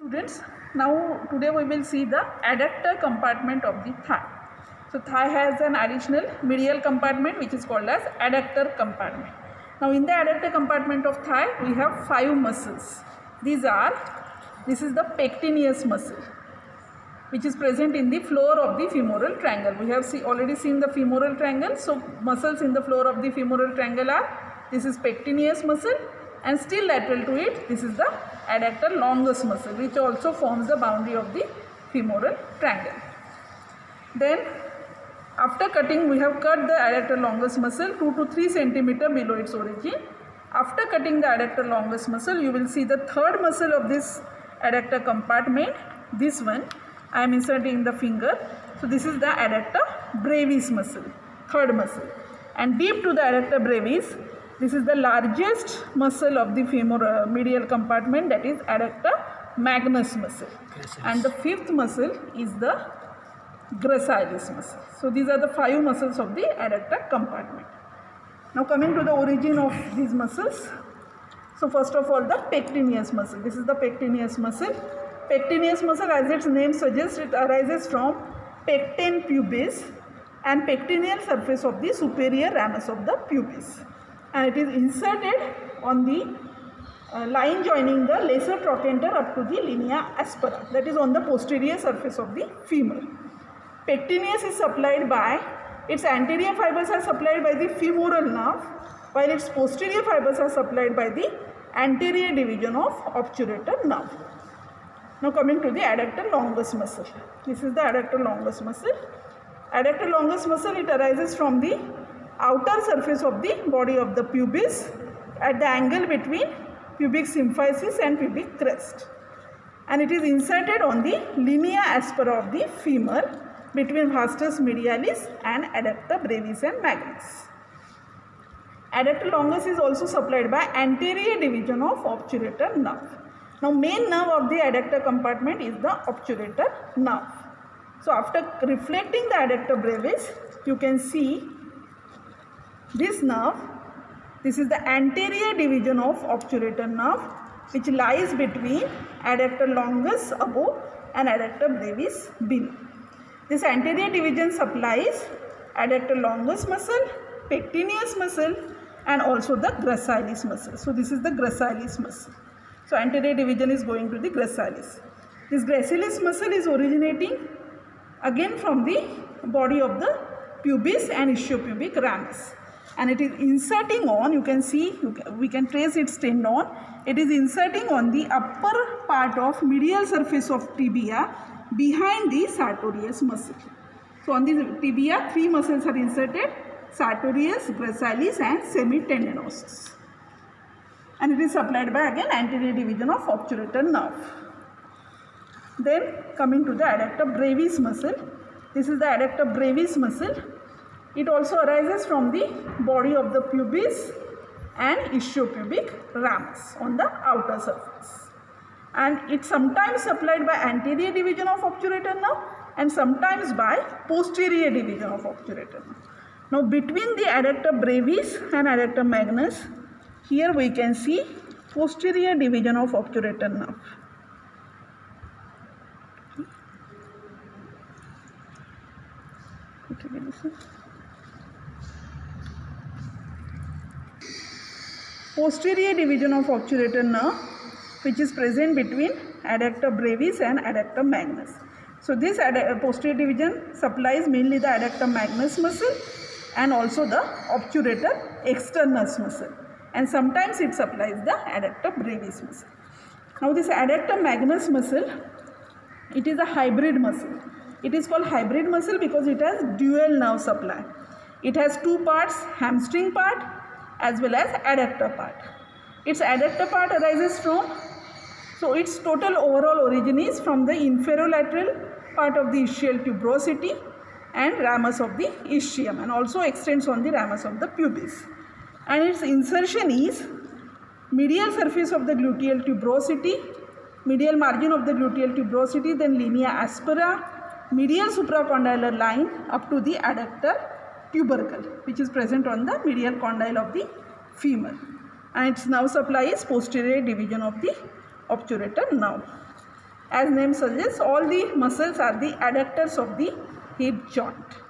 Students, now today we will see the adductor compartment of the thigh. So thigh has an additional medial compartment which is called as adductor compartment. Now in the adductor compartment of thigh we have 5 muscles. This is the pectineus muscle which is present in the floor of the femoral triangle. We have already seen the femoral triangle. So muscles in the floor of the femoral triangle are, this is pectineus muscle, and still lateral to it, this is the adductor longus muscle which also forms the boundary of the femoral triangle. Then after cutting, we have cut the adductor longus muscle 2 to 3 centimeter below its origin. After cutting the adductor longus muscle, you will see the third muscle of this adductor compartment, this one I am inserting the finger. So this is the adductor brevis muscle, third muscle, and deep to the adductor brevis, this is the largest muscle of the femoral medial compartment, that is adductor magnus muscle, and the fifth muscle is the gracilis muscle. So these are the 5 muscles of the adductor compartment. Now coming to the origin of these muscles. So first of all, the pectineus muscle. This is the pectineus muscle. Pectineus muscle, as its name suggests, it arises from pecten pubis and pectineal surface of the superior ramus of the pubis, and it is inserted on the line joining the lesser trochanter up to the linea aspera, that is on the posterior surface of the femur. Pectineus is supplied by, its anterior fibers are supplied by the femoral nerve, while its posterior fibers are supplied by the anterior division of obturator nerve. Now coming to the adductor longus muscle. This is the adductor longus muscle. Adductor longus muscle, it arises from the outer surface of the body of the pubis at the angle between pubic symphysis and pubic crest, and it is inserted on the linea aspera of the femur between vastus medialis and adductor brevis and magnus. Adductor longus is also supplied by anterior division of obturator nerve. Now main nerve of the adductor compartment is the obturator nerve. So after reflecting the adductor brevis, you can see this nerve. This is the anterior division of obturator nerve which lies between adductor longus above and adductor brevis below. This anterior division supplies adductor longus muscle, pectineus muscle, and also the gracilis muscle. So this is the gracilis muscle. So anterior division is going to the gracilis. This gracilis muscle is originating again from the body of the pubis and ischiopubic ramus, and it is inserting on, you can see, we can trace its tendon. It is inserting on the upper part of medial surface of tibia behind the sartorius muscle. So on the tibia, 3 muscles are inserted: sartorius, gracilis, and semitendinosus, and it is supplied by again anterior division of obturator nerve. Then coming to the adductor brevis muscle. This is the adductor brevis muscle. It also arises from the body of the pubis and ischiopubic ramus on the outer surface, and it's sometimes supplied by anterior division of obturator nerve and sometimes by posterior division of obturator nerve. Now between the adductor brevis and adductor magnus, here we can see posterior division of obturator nerve. Posterior division of obturator nerve which is present between adductor brevis and adductor magnus. So this posterior division supplies mainly the adductor magnus muscle and also the obturator externus muscle, and sometimes it supplies the adductor brevis muscle. Now this adductor magnus muscle, it is a hybrid muscle. It is called hybrid muscle because it has dual nerve supply. It has 2 parts, hamstring part as well as adductor part. Its adductor part arises from, so its total overall origin is from the inferolateral part of the ischial tuberosity and ramus of the ischium, and also extends on the ramus of the pubis, and its insertion is medial surface of the gluteal tuberosity, medial margin of the gluteal tuberosity, then linea aspera, medial supracondylar line up to the adductor tubercle which is present on the medial condyle of the femur, and its nerve supply is posterior division of the obturator nerve. As name suggests, all the muscles are the adductors of the hip joint.